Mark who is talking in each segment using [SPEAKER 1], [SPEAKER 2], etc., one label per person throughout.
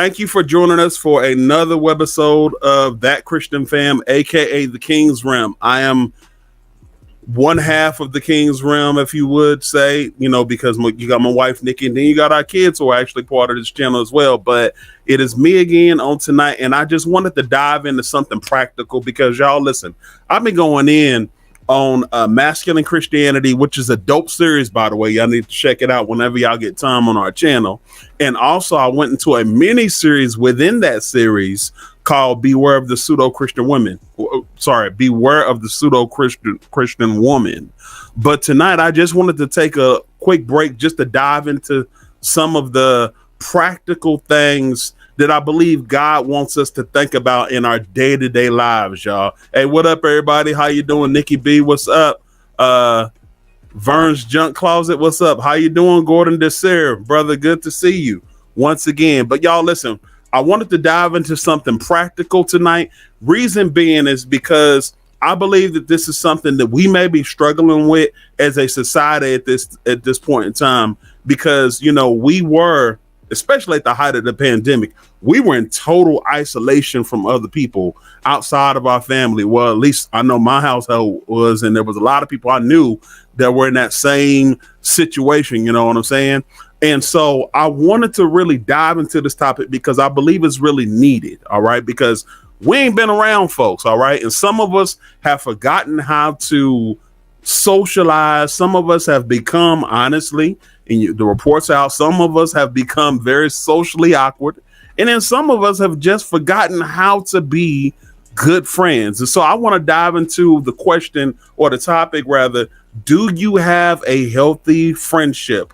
[SPEAKER 1] thank you for joining us for another webisode of That Christian Fam, aka the King's Realm. I am one half of the King's Realm, if you would say, because you got my wife Nikki, and then you got our kids who are actually part of this channel as well. But it is me again on tonight, and I just wanted to dive into something practical because y'all listen, I've been going in on masculine Christianity, which is a dope series, by the way. Y'all need to check it out whenever y'all get time on our channel. And also I went into a mini series within that series called Beware of the Pseudo-Christian Women. Sorry, Beware of the Pseudo-Christian Woman. But tonight I just wanted to take a quick break just to dive into some of the practical things that I believe God wants us to think about in our day-to-day lives, y'all. Hey, what up, everybody? How you doing? Nikki B, what's up? Vern's Junk Closet, what's up? How you doing, Gordon Deser? Brother, good to see you once again. But y'all, listen, I wanted to dive into something practical tonight. Reason being is because I believe that this is something that we may be struggling with as a society at this point in time, because, we were, especially at the height of the pandemic, we were in total isolation from other people outside of our family. Well, at least I know my household was, and there was a lot of people I knew that were in that same situation. You know what I'm saying? And so I wanted to really dive into this topic because I believe it's really needed. All right. Because we ain't been around, folks. All right. And some of us have forgotten how to socialize. Some of us have become, honestly, and the reports out, some of us have become very socially awkward. And then some of us have just forgotten how to be good friends. And so I want to dive into the question, or the topic rather, do you have a healthy friendship?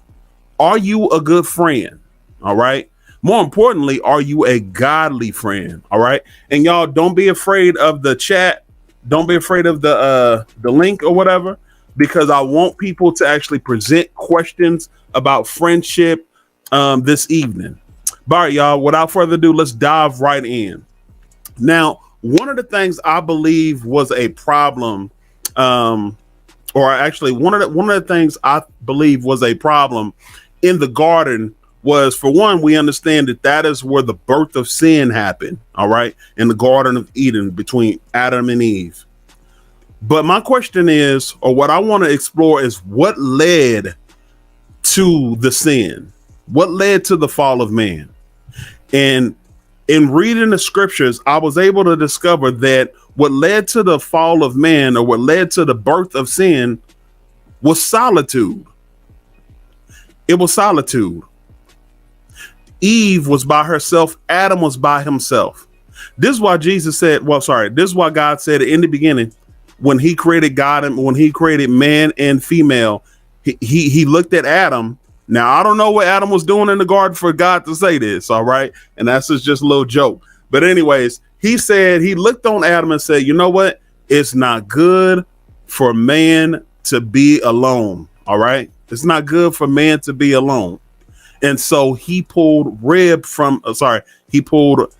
[SPEAKER 1] Are you a good friend? All right. More importantly, are you a godly friend? All right. And y'all, don't be afraid of the chat. Don't be afraid of the link or whatever, because I want people to actually present questions about friendship this evening. All right, y'all, without further ado, let's dive right in. Now, one of the things I believe was a problem, or actually one of the things I believe was a problem in the garden was, for one, we understand that is where the birth of sin happened. All right. In the Garden of Eden between Adam and Eve. But my question is, or what I want to explore is, what led to the sin? What led to the fall of man? And in reading the scriptures, I was able to discover that what led to the fall of man, or what led to the birth of sin, was solitude. It was solitude. Eve was by herself. Adam was by himself. This is why Jesus said, this is why God said in the beginning, when he created God and when he created man and female, he looked at Adam. Now, I don't know what Adam was doing in the garden for God to say this. All right. And that's just a little joke. But anyways, he said, he looked on Adam and said, you know what? It's not good for man to be alone. All right. It's not good for man to be alone. And so he pulled he pulled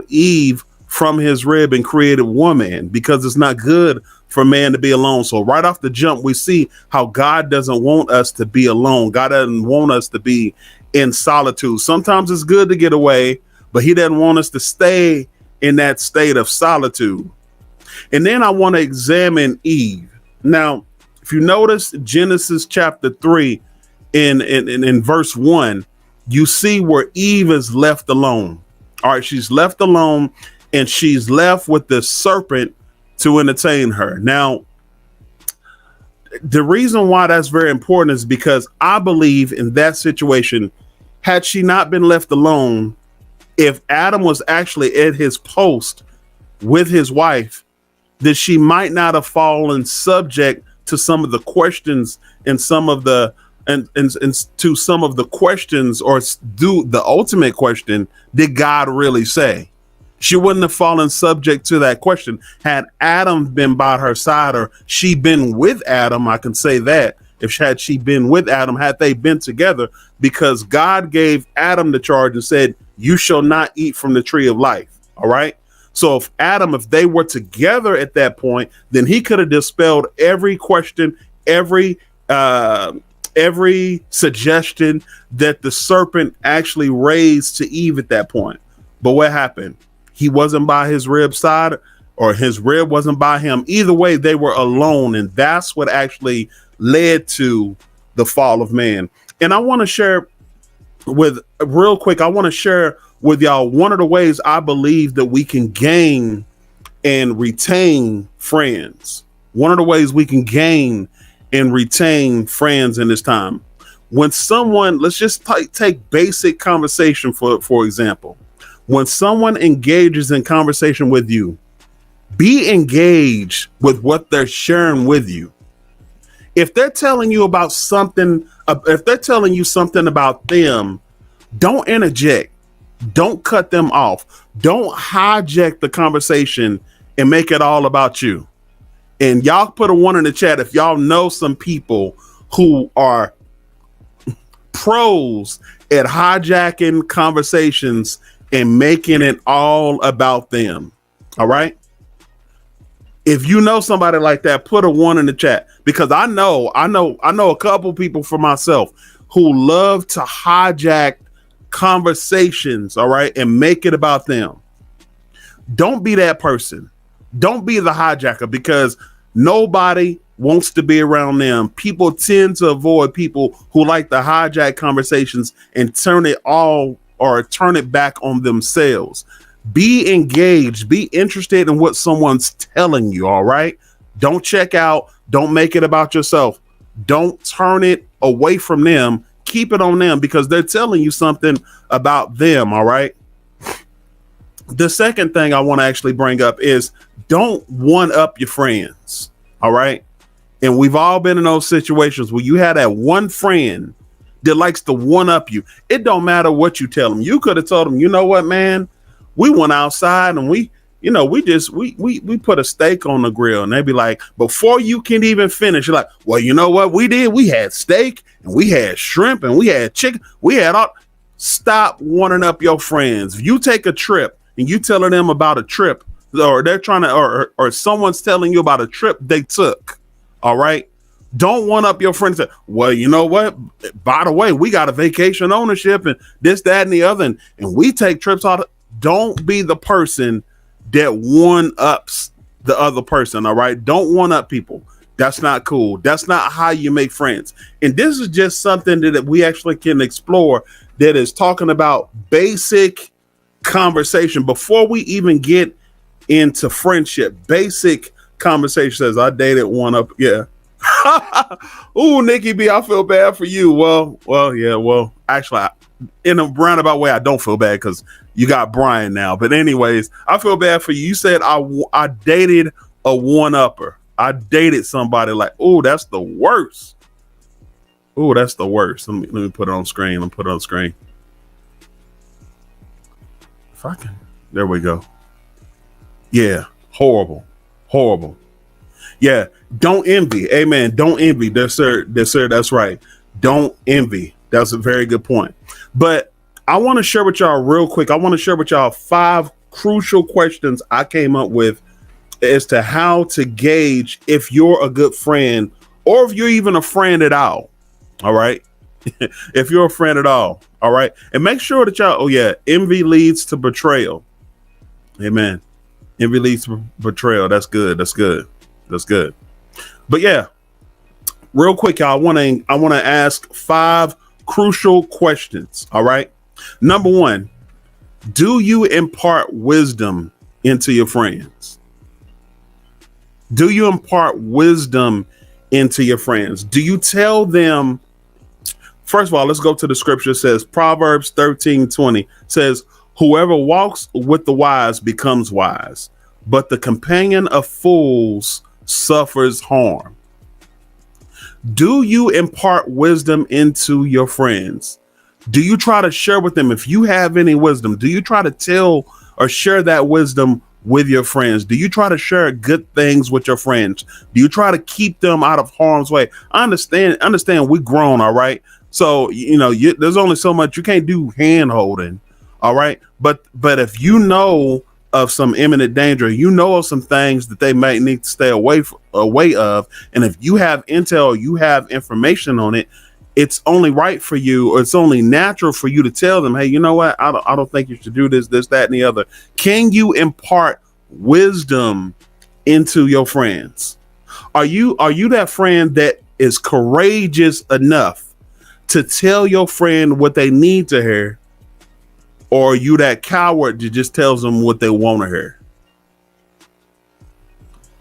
[SPEAKER 1] Eve from his rib and created woman, because it's not good for man to be alone. So right off the jump, we see how God doesn't want us to be alone. God doesn't want us to be in solitude. Sometimes it's good to get away, but he doesn't want us to stay in that state of solitude. And then I want to examine Eve. Now, if you notice Genesis chapter 3 in verse 1, you see where Eve is left alone. All right, she's left alone, and she's left with the serpent to entertain her. Now, the reason why that's very important is because I believe in that situation, had she not been left alone, if Adam was actually at his post with his wife, that she might not have fallen subject to some of the questions and some of the to some of the questions, or do the ultimate question, did God really say? She wouldn't have fallen subject to that question had Adam been by her side, or she been with Adam. I can say that had she been with Adam, had they been together, because God gave Adam the charge and said, you shall not eat from the tree of life. All right. So if they were together at that point, then he could have dispelled every question, every every suggestion that the serpent actually raised to Eve at that point. But what happened? He wasn't by his rib side, or his rib wasn't by him. Either way, they were alone. And that's what actually led to the fall of man. And I want to share with real quick, I want to share with y'all one of the ways I believe that we can gain and retain friends. One of the ways we can gain and retain friends in this time. When someone, let's just take basic conversation for example. When someone engages in conversation with you, be engaged with what they're sharing with you. If they're telling you about something, if they're telling you something about them, don't interject. Don't cut them off. Don't hijack the conversation and make it all about you. And y'all put a 1 in the chat if y'all know some people who are pros at hijacking conversations and making it all about them. All right. If you know somebody like that, put a 1 in the chat, because I know a couple people for myself who love to hijack conversations. All right. And make it about them. Don't be that person. Don't be the hijacker, because nobody wants to be around them. People tend to avoid people who like to hijack conversations and turn it back on themselves. Be engaged, be interested in what someone's telling you. All right. Don't check out. Don't make it about yourself. Don't turn it away from them. Keep it on them, because they're telling you something about them. All right. The second thing I want to actually bring up is don't one up your friends. All right. And we've all been in those situations where you had that one friend that likes to one up you. It don't matter what you tell them. You could have told them, you know what, man, we went outside and we put a steak on the grill. And they'd be like, before you can even finish, you're like, well, you know what we did? We had steak and we had shrimp and we had chicken. We had all. Stop wanting up your friends. If you take a trip and you telling them about a trip, or they're trying to, or someone's telling you about a trip they took. All right. Don't one up your friends. Well, you know what? By the way, we got a vacation ownership and this, that, and the other. And we take trips out. Don't be the person that one ups the other person. All right. Don't one up people. That's not cool. That's not how you make friends. And this is just something that we actually can explore, that is talking about basic conversation before we even get into friendship. Basic conversation says, I dated one up. Yeah. Ooh, Nikki B, I feel bad for you. Well, yeah. Well, actually, in a roundabout way, I don't feel bad because you got Brian now. But anyways, I feel bad for you. You said I dated a one-upper. I dated somebody like, oh, that's the worst. Oh, that's the worst. Let me put it on screen. Let me put it on screen. If I can. There we go. Yeah. Horrible. Horrible. Yeah. Don't envy. Amen. Don't envy. Sir. That's right. Don't envy. That's a very good point. But I want to share with y'all real quick. I want to share with y'all 5 crucial questions I came up with as to how to gauge if you're a good friend, or if you're even a friend at all. All right. If you're a friend at all. All right. And make sure that y'all, envy leads to betrayal. Amen. Envy leads to betrayal. That's good. That's good. That's good. But yeah, real quick, y'all, I want to ask 5 crucial questions. All right. Number 1, do you impart wisdom into your friends? Do you impart wisdom into your friends? Do you tell them? First of all, let's go to the scripture. It says Proverbs 13:20 says, whoever walks with the wise becomes wise, but the companion of fools suffers harm. Do you impart wisdom into your friends? Do you try to share with them? If you have any wisdom, do you try to tell or share that wisdom with your friends? Do you try to share good things with your friends? Do you try to keep them out of harm's way? I understand we're grown. All right. So, there's only so much you can't do hand holding. All right. But if you know of some imminent danger, you know of some things that they might need to stay away of. And if you have intel, you have information on it, it's only right for you, or it's only natural for you to tell them, hey, you know what? I don't think you should do this, that, and the other. Can you impart wisdom into your friends? Are you that friend that is courageous enough to tell your friend what they need to hear? Or are you that coward that just tells them what they want to hear?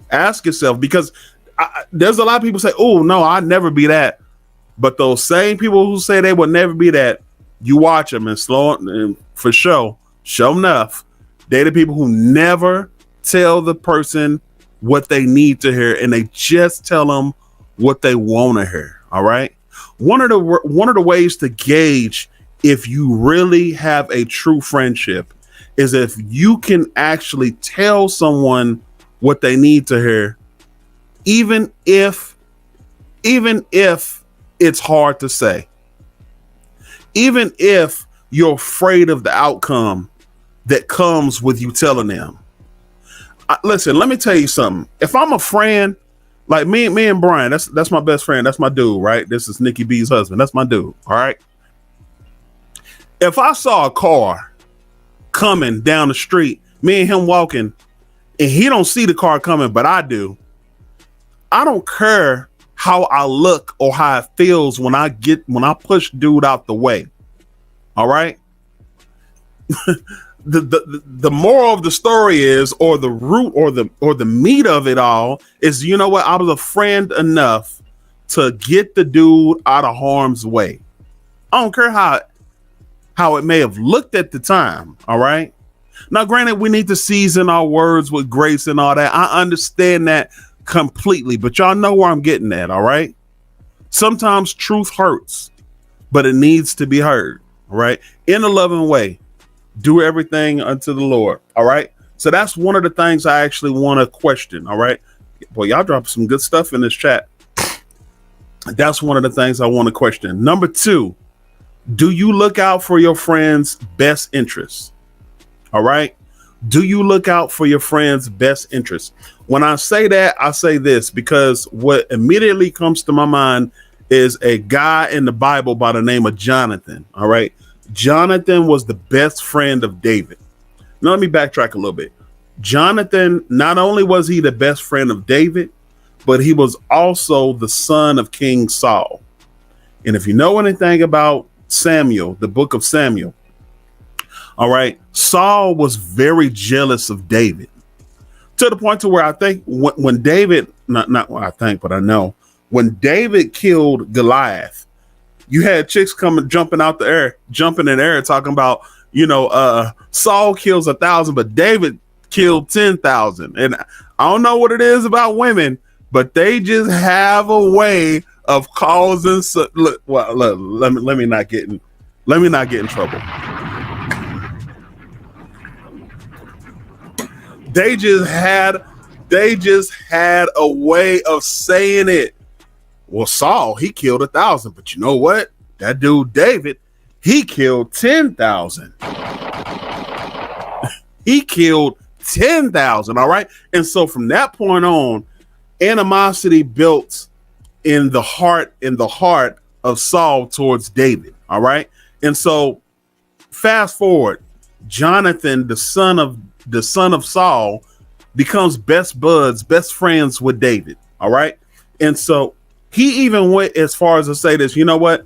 [SPEAKER 1] Ask yourself, because there's a lot of people say, oh, no, I'd never be that. But those same people who say they will never be that, you watch them and for show enough, they're the people who never tell the person what they need to hear, and they just tell them what they want to hear. All right. One of the ways to gauge if you really have a true friendship is if you can actually tell someone what they need to hear, even if it's hard to say, even if you're afraid of the outcome that comes with you telling them. Listen, let me tell you something. If I'm a friend, like me and Brian, that's my best friend. That's my dude, right? This is Nikki B's husband. That's my dude. All right. If I saw a car coming down the street, me and him walking, and he don't see the car coming, but I do, I don't care how I look or how it feels when I push dude out the way. All right. The moral of the story is, or the root or the meat of it all is, you know what? I was a friend enough to get the dude out of harm's way. I don't care how it may have looked at the time. All right. Now, granted, we need to season our words with grace and all that. I understand that completely, but y'all know where I'm getting at. All right. Sometimes truth hurts, but it needs to be heard. All right. In a loving way. Do everything unto the Lord. All right. So that's one of the things I actually want to question. All right. Boy, y'all dropped some good stuff in this chat. That's one of the things I want to question. Number 2, do you look out for your friend's best interests? All right. Do you look out for your friend's best interests? When I say that, I say this because what immediately comes to my mind is a guy in the Bible by the name of Jonathan. All right. Jonathan was the best friend of David. Now, let me backtrack a little bit. Jonathan, not only was he the best friend of David, but he was also the son of King Saul. And if you know anything about Samuel, the book of Samuel, all right, Saul was very jealous of David, to the point to where I think when David, not what I think, but I know, when David killed Goliath, you had chicks jumping in the air, talking about, Saul kills 1,000, but David killed 10,000. And I don't know what it is about women, but they just have a way of causing. Let me not get in trouble. They just had a way of saying it. Well, Saul, he killed 1,000, but you know what? That dude, David, he killed 10,000. He killed 10,000. All right. And so from that point on, animosity built in the heart of Saul towards David. All right. And so fast forward, Jonathan, the son of Saul, becomes best friends with David. All right. And so he even went as far as to say this, you know what?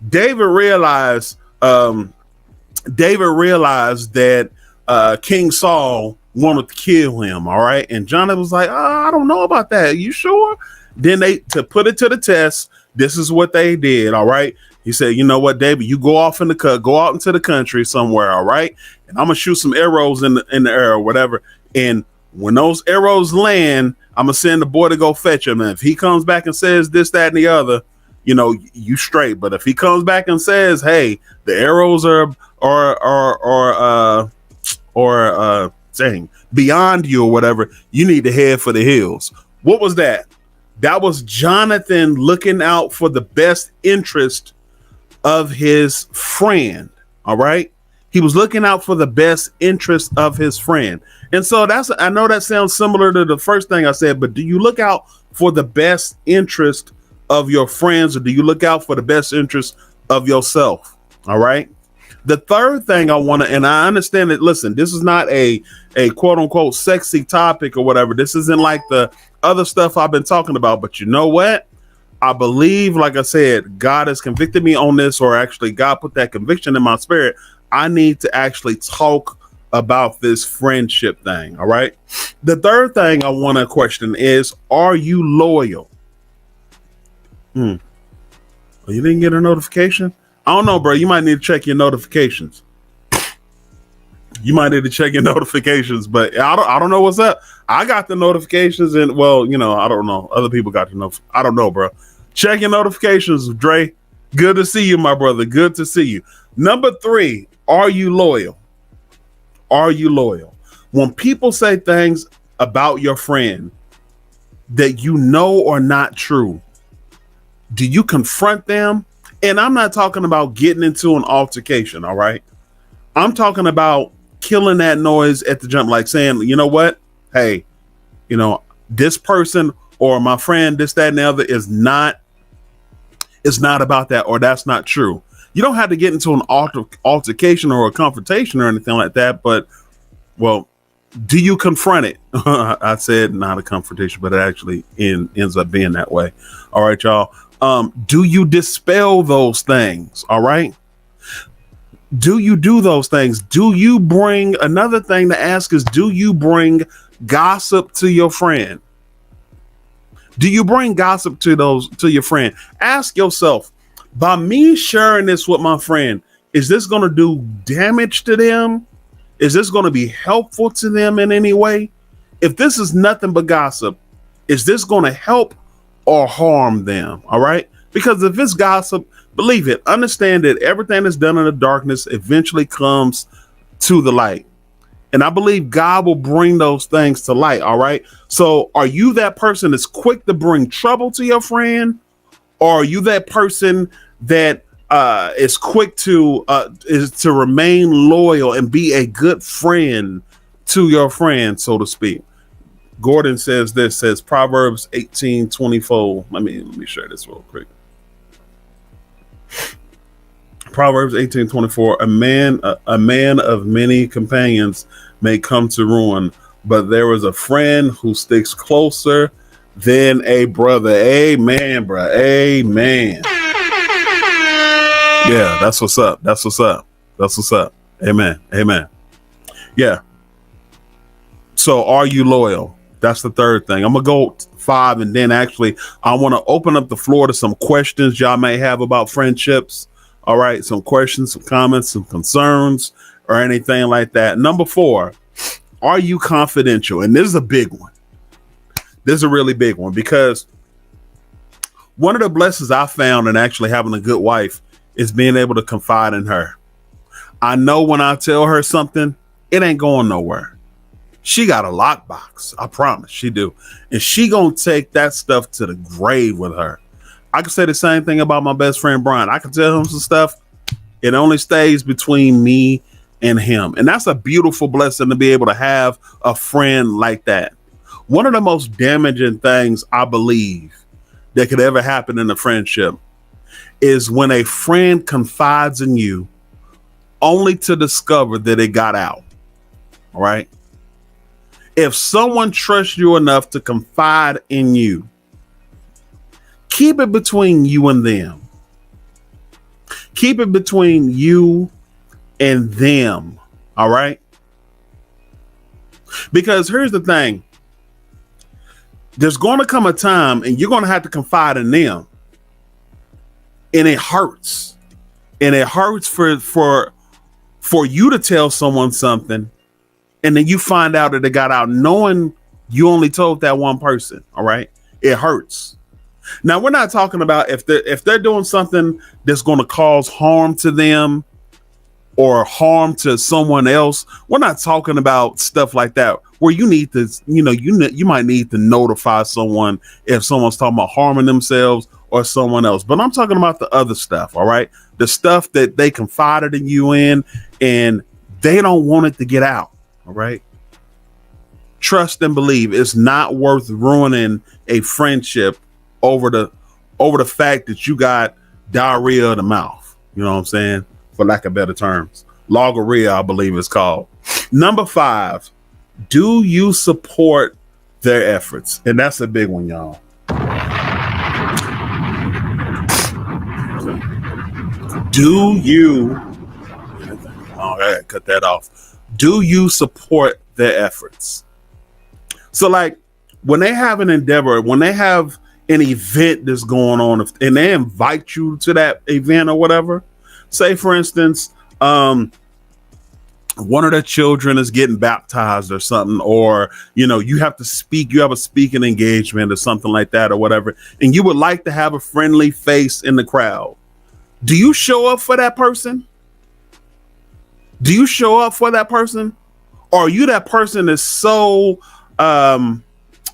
[SPEAKER 1] David realized that King Saul wanted to kill him. All right. And Jonathan was like, I don't know about that. You sure? Then to put it to the test, this is what they did. All right. He said, you know what, David, you go out into the country somewhere. All right. And I'm going to shoot some arrows in the air or whatever. And when those arrows land, I'm going to send the boy to go fetch him. And if he comes back and says this, that, and the other, you straight. But if he comes back and says, hey, the arrows are beyond you or whatever, you need to head for the hills. What was that? That was Jonathan looking out for the best interest of his friend. All right. He was looking out for the best interest of his friend. And so I know that sounds similar to the first thing I said, but do you look out for the best interest of your friends, or do you look out for the best interest of yourself? All right. The third thing I want to, and I understand that, listen, this is not a quote unquote sexy topic or whatever. This isn't like the other stuff I've been talking about, but you know what? I believe, like I said, God has convicted me on this, or actually God put that conviction in my spirit. I need to actually talk about this friendship thing. All right. The third thing I want to question is, are you loyal? Oh, you didn't get a notification? I don't know, bro. You might need to check your notifications. But I don't know what's up. I got the notifications, and well, I don't know. Other people got the notifications. I don't know, bro. Check your notifications, Dre. Good to see you, my brother. Good to see you. Number 3, are you loyal? Are you loyal? When people say things about your friend that you know are not true, do you confront them? And I'm not talking about getting into an altercation, all right? I'm talking about killing that noise at the jump, like saying, you know what? Hey, this person or my friend, this, that, and the other is not about that, or that's not true. You don't have to get into an altercation or a confrontation or anything like that, but, well, do you confront it? I said not a confrontation, but it actually ends up being that way. All right, y'all. Do you dispel those things? All right. Do you do those things? Do you bring, another thing to ask is, do you bring gossip to your friend? Do you bring gossip to your friend? Ask yourself, by me sharing this with my friend, is this going to do damage to them? Is this going to be helpful to them in any way? If this is nothing but gossip, is this going to help or harm them? All right. Because if it's gossip, believe it, understand that everything that's done in the darkness eventually comes to the light. And I believe God will bring those things to light. All right. So are you that person that's quick to bring trouble to your friend? Or are you that person that is quick to remain loyal and be a good friend to your friend, so to speak? Gordon says Proverbs 18:24. Let me share this real quick. Proverbs 18:24. A man of many companions may come to ruin, but there is a friend who sticks closer than a brother. Amen, bro. Amen. Yeah, that's what's up. That's what's up. That's what's up. Amen. Amen. Yeah. So are you loyal? That's the third thing. I'm going to go 5, and then actually I want to open up the floor to some questions y'all may have about friendships. All right. Some questions, some comments, some concerns, or anything like that. Number 4, are you confidential? And this is a big one. This is a really big one, because one of the blessings I found in actually having a good wife is being able to confide in her. I know when I tell her something, it ain't going nowhere. She got a lockbox. I promise she do. And she gonna take that stuff to the grave with her. I can say the same thing about my best friend, Brian. I can tell him some stuff. It only stays between me and him. And that's a beautiful blessing to be able to have a friend like that. One of the most damaging things I believe that could ever happen in a friendship is when a friend confides in you only to discover that it got out. All right. If someone trusts you enough to confide in you, keep it between you and them. Keep it between you and them. All right. Because here's the thing. There's going to come a time and you're going to have to confide in them. And it hurts. And it hurts for you to tell someone something, and then you find out that it got out knowing you only told that one person. All right. It hurts. Now, we're not talking about if they're doing something that's going to cause harm to them or harm to someone else. We're not talking about stuff like that where you need to, you might need to notify someone if someone's talking about harming themselves or someone else. But I'm talking about the other stuff. All right. The stuff that they confided in you in, and they don't want it to get out. All right. Trust and believe. It's not worth ruining a friendship over over the fact that you got diarrhea of the mouth. You know what I'm saying? For lack of better terms. Logorrhea, I believe it's called. Number 5, do you support their efforts? And that's a big one, y'all. Do you, oh, I gotta cut that off. Do you support their efforts? So like when they have an endeavor, when they have an event that's going on and they invite you to that event or whatever, say for instance, one of the children is getting baptized or something, or, you know, you have to speak, you have a speaking engagement or something like that or whatever, and you would like to have a friendly face in the crowd. Do you show up for that person? Do you show up for that person? Or are you that person that's so, what's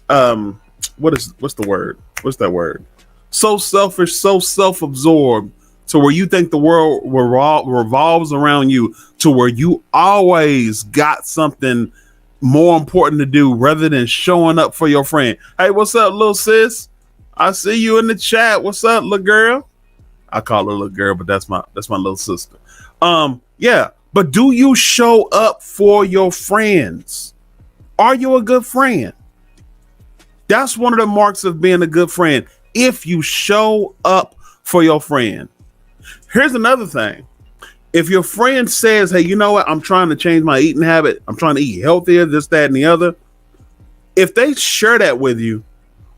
[SPEAKER 1] the word? What's that word? So selfish, so self-absorbed to where you think the world revolves around you, to where you always got something more important to do rather than showing up for your friend. Hey, what's up, little sis? I see you in the chat. What's up, little girl? I call her little girl, but that's my little sister. Yeah, but do you show up for your friends? Are you a good friend? That's one of the marks of being a good friend. If you show up for your friend. Here's another thing. If your friend says, hey, you know what? I'm trying to change my eating habit. I'm trying to eat healthier, this, that, and the other. If they share that with you,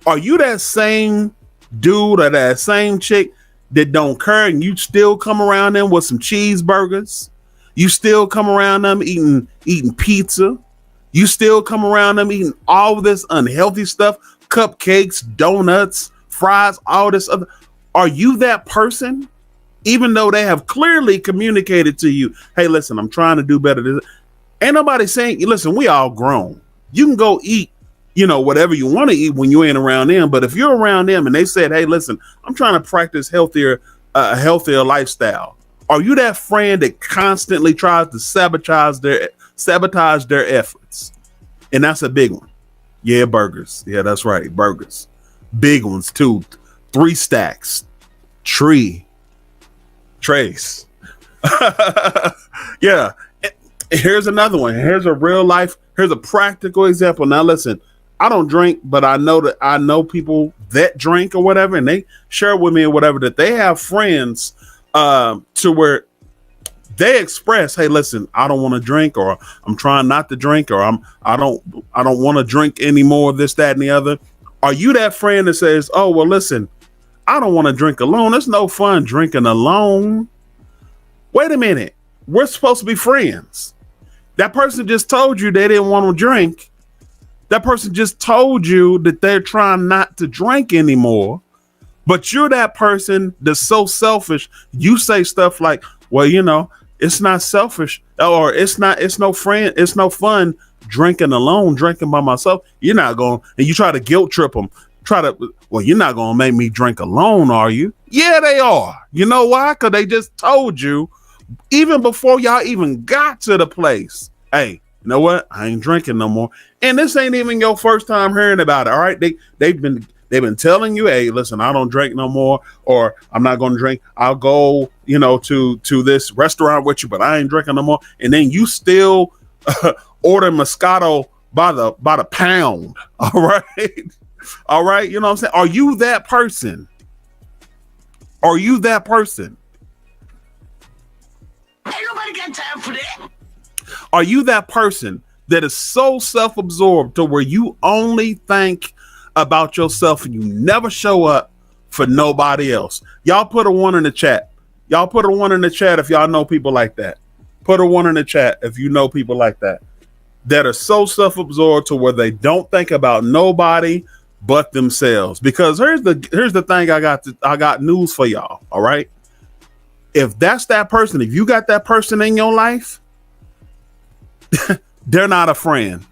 [SPEAKER 1] are you that same dude or that same chick that don't care and you still come around them with some cheeseburgers? You still come around them eating pizza? You still come around them eating all this unhealthy stuff, cupcakes, donuts, fries, all this other. Are you that person? Even though they have clearly communicated to you, hey, listen, I'm trying to do better. Ain't nobody saying, listen, we all grown. You can go eat, whatever you want to eat when you ain't around them. But if you're around them and they said, hey, listen, I'm trying to practice a healthier lifestyle. Are you that friend that constantly tries to sabotage their efforts? And that's a big one. Yeah, burgers. Yeah, that's right. Burgers. Big ones too. 3 stacks. Trace. Yeah. Here's another one. Here's a practical example. Now listen, I don't drink, but I know people that drink or whatever, and they share with me or whatever that they have friends to where they express, hey, listen, I don't want to drink, or I'm trying not to drink, or I don't want to drink anymore, this, that, and the other. Are you that friend that says, oh, well, listen, I don't want to drink alone. It's no fun drinking alone. Wait a minute. We're supposed to be friends. That person just told you they didn't want to drink. That person just told you that they're trying not to drink anymore. But you're that person that's so selfish. You say stuff like, well, it's not selfish, or it's no fun drinking alone, drinking by myself. You're not going, and you try to guilt trip them. You're not going to make me drink alone, are you? Yeah, they are. You know why? Because they just told you, even before y'all even got to the place, hey, you know what? I ain't drinking no more. And this ain't even your first time hearing about it. All right. They've been telling you, hey, listen, I don't drink no more, or I'm not going to drink. I'll go, to this restaurant with you, but I ain't drinking no more. And then you still order Moscato by the pound. All right. All right. You know what I'm saying? Are you that person? Are you that person?
[SPEAKER 2] Ain't nobody got time for that.
[SPEAKER 1] Are you that person that is so self-absorbed to where you only think about yourself and you never show up for nobody else? Y'all put a 1 in the chat. Y'all put a 1 in the chat if y'all know people like that. Put a 1 in the chat if you know people like that are so self-absorbed to where they don't think about nobody but themselves. Because here's the thing, I got news for y'all. All right. If that's that person, if you got that person in your life, they're not a friend.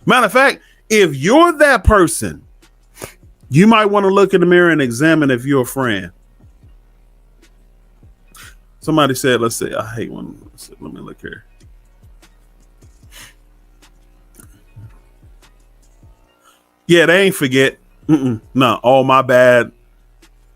[SPEAKER 1] Matter of fact, if you're that person, you might want to look in the mirror and examine if you're a friend. Somebody said, let's see, I hate when, let me look here. Yeah, they ain't forget. No, oh, my bad.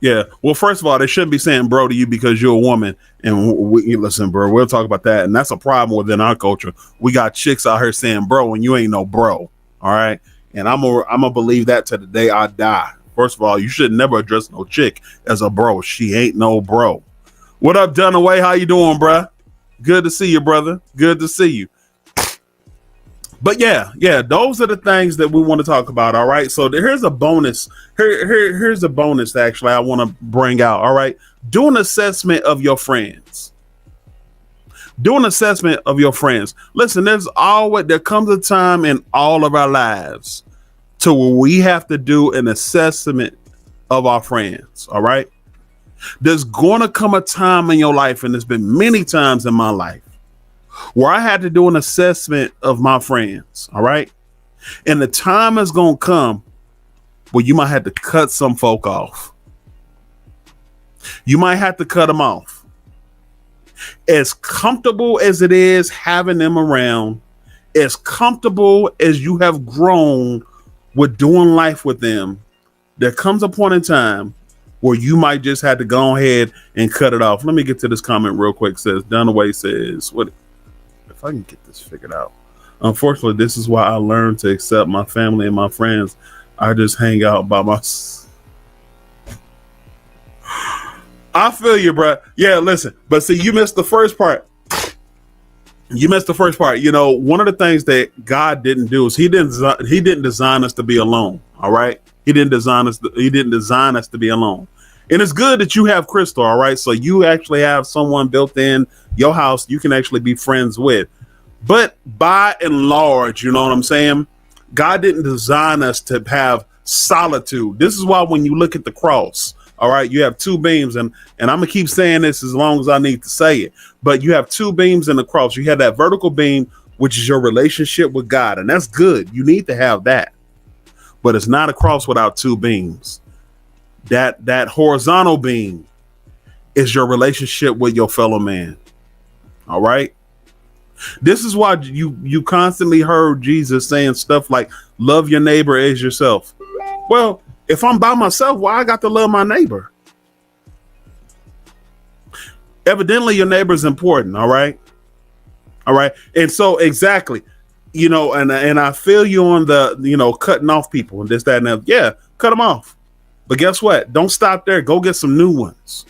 [SPEAKER 1] Yeah. Well, first of all, they shouldn't be saying bro to you because you're a woman. And listen, bro, we'll talk about that. And that's a problem within our culture. We got chicks out here saying bro and you ain't no bro. All right. And I'm gonna believe that to the day I die. First of all, you should never address no chick as a bro. She ain't no bro. What up, Dunaway? How you doing, bruh? Good to see you, brother. Good to see you. But yeah, those are the things that we want to talk about. All right. So here's a bonus. Here's a bonus actually I want to bring out. All right. Do an assessment of your friends. Do an assessment of your friends. Listen, there comes a time in all of our lives to where we have to do an assessment of our friends. All right. There's going to come a time in your life, and there's been many times in my life, where I had to do an assessment of my friends. All right. And the time is going to come where you might have to cut some folk off. You might have to cut them off. As comfortable as it is having them around, as comfortable as you have grown with doing life with them, there comes a point in time where you might just have to go ahead and cut it off. Let me get to this comment real quick. It says, Dunaway says, what if I can get this figured out? Unfortunately, this is why I learned to accept my family and my friends. I just hang out by myself. I feel you, bro. Yeah, listen. But see, you missed the first part. You know, one of the things that God didn't do is he didn't design us to be alone. All right. He didn't design us to be alone. And it's good that you have Crystal. All right. So you actually have someone built in your house you can actually be friends with. But by and large, you know what I'm saying? God didn't design us to have solitude. This is why when you look at the cross, all right, you have two beams, and I'm gonna keep saying this as long as I need to say it. But you have two beams in the cross. You have that vertical beam, which is your relationship with God, and that's good. You need to have that. But it's not a cross without two beams. That horizontal beam is your relationship with your fellow man. All right. This is why you constantly heard Jesus saying stuff like, love your neighbor as yourself. Well, if I'm by myself, why I got to love my neighbor? Evidently, your neighbor is important. All right. All right. And so exactly, you know, and I feel you on the, you know, cutting off people and this, that, and that. Yeah, cut them off. But guess what? Don't stop there. Go get some new ones.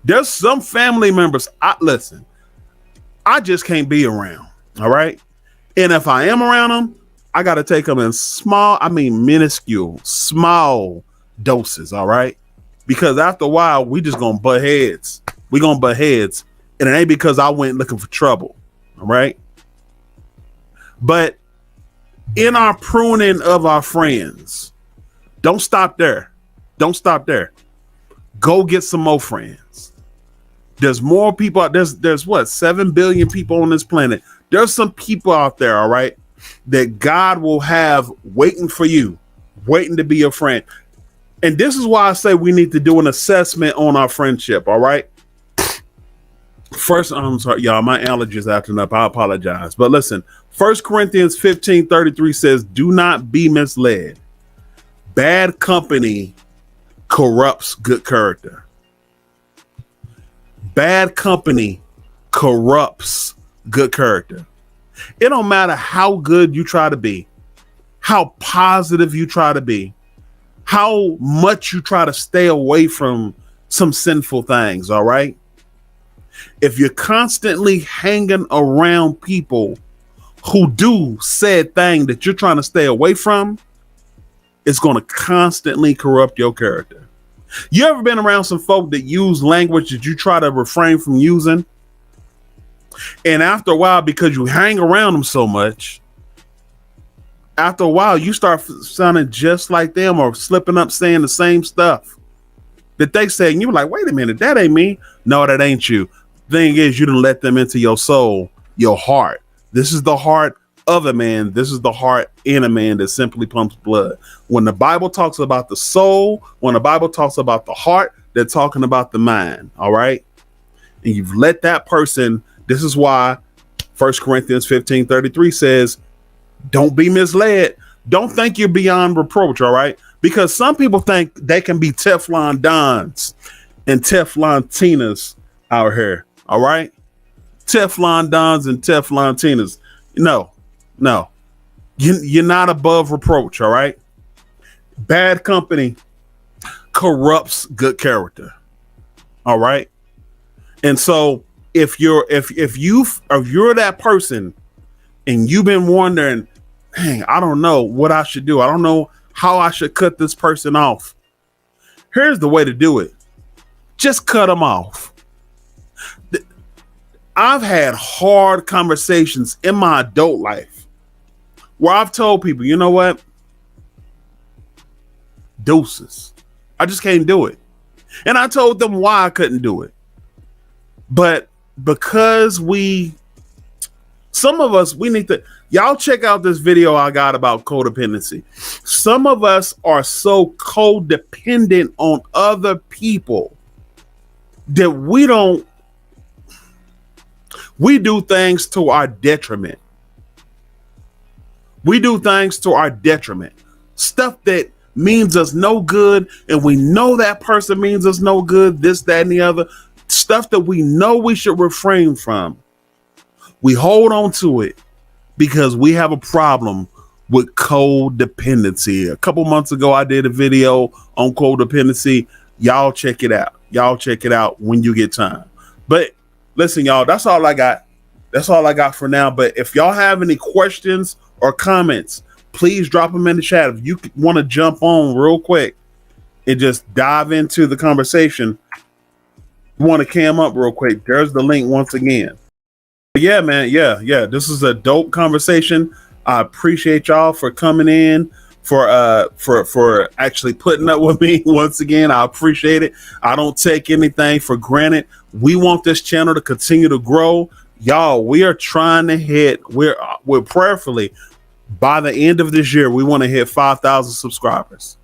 [SPEAKER 1] There's some family members. Listen, I just can't be around. All right. And if I am around them, I got to take them in minuscule, small doses. All right. Because after a while, we just going to butt heads. We going to butt heads. And it ain't because I went looking for trouble. All right. But in our pruning of our friends, don't stop there. Don't stop there. Go get some more friends. There's more people. There's what, 7 billion people on this planet. There's some people out there, all right, that God will have waiting for you, waiting to be your friend. And this is why I say we need to do an assessment on our friendship, all right? First, I'm sorry, y'all, my allergies acting up. I apologize. But listen, 1 Corinthians 15:33 says, do not be misled. Bad company corrupts good character. Bad company corrupts good character. It don't matter how good you try to be, how positive you try to be, how much you try to stay away from some sinful things, all right? If you're constantly hanging around people who do said thing that you're trying to stay away from, it's going to constantly corrupt your character. You ever been around some folk that use language that you try to refrain from using? And after a while, because you hang around them so much, after a while, you start sounding just like them or slipping up saying the same stuff that they say. And you're like, wait a minute, that ain't me. No, that ain't you. Thing is, you didn't let them into your soul, your heart. This is the heart of a man. This is the heart in a man that simply pumps blood. When the Bible talks about the soul, when the Bible talks about the heart, they're talking about the mind. All right. And you've let that person. This is why 1 Corinthians 15:33 says, don't be misled. Don't think you're beyond reproach, all right? Because some people think they can be Teflon Dons and Teflon Tinas out here, all right? Teflon Dons and Teflon Tinas. No. You're not above reproach, all right? Bad company corrupts good character, all right? And so if you're that person and you've been wondering, dang, I don't know what I should do, I don't know how I should cut this person off, here's the way to do it. Just cut them off. I've had hard conversations in my adult life where I've told people, you know what? Deuces. I just can't do it. And I told them why I couldn't do it. But because some of us, we need to, y'all check out this video I got about codependency. Some of us are so codependent on other people that we do things to our detriment. We do things to our detriment. Stuff that means us no good, and we know that person means us no good, this, that, and the other. Stuff that we know we should refrain from. We hold on to it because we have a problem with codependency. A couple months ago, I did a video on codependency. Y'all check it out. Y'all check it out when you get time. But listen, y'all, that's all I got. That's all I got for now. But if y'all have any questions or comments, please drop them in the chat. If you want to jump on real quick and just dive into the conversation, you want to cam up real quick, there's the link once again. But yeah, man. Yeah. This is a dope conversation. I appreciate y'all for coming in, for actually putting up with me once again. I appreciate it. I don't take anything for granted. We want this channel to continue to grow. Y'all, we are trying to hit, we're prayerfully, by the end of this year, we want to hit 5,000 subscribers.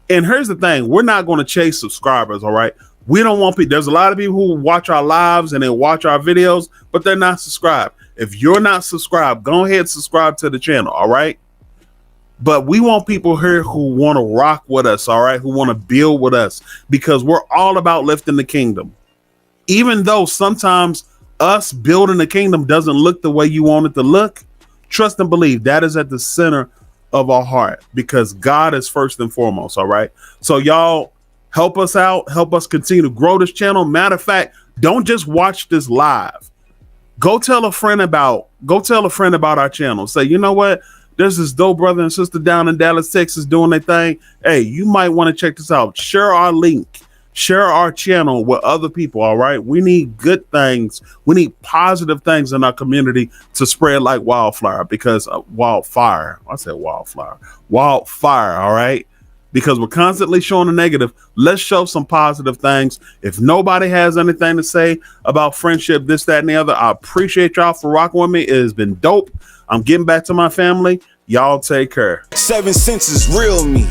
[SPEAKER 1] And here's the thing. We're not going to chase subscribers, all right? We don't want people. There's a lot of people who watch our lives and they watch our videos, but they're not subscribed. If you're not subscribed, go ahead and subscribe to the channel, all right? But we want people here who want to rock with us, all right? Who want to build with us, because we're all about lifting the kingdom. Even though sometimes us building the kingdom doesn't look the way you want it to look, trust and believe that is at the center of our heart, because God is first and foremost. All right. So y'all help us out. Help us continue to grow this channel. Matter of fact, don't just watch this live. Go tell a friend about our channel. Say, you know what? There's this dope brother and sister down in Dallas, Texas doing their thing. Hey, you might want to check this out. Share our link. Share our channel with other people, all right? We need good things. We need positive things in our community to spread like wildfire, because wildfire, all right? Because we're constantly showing the negative. Let's show some positive things. If nobody has anything to say about friendship, this, that, and the other, I appreciate y'all for rocking with me. It has been dope. I'm getting back to my family. Y'all take care.
[SPEAKER 3] 7 senses, real me.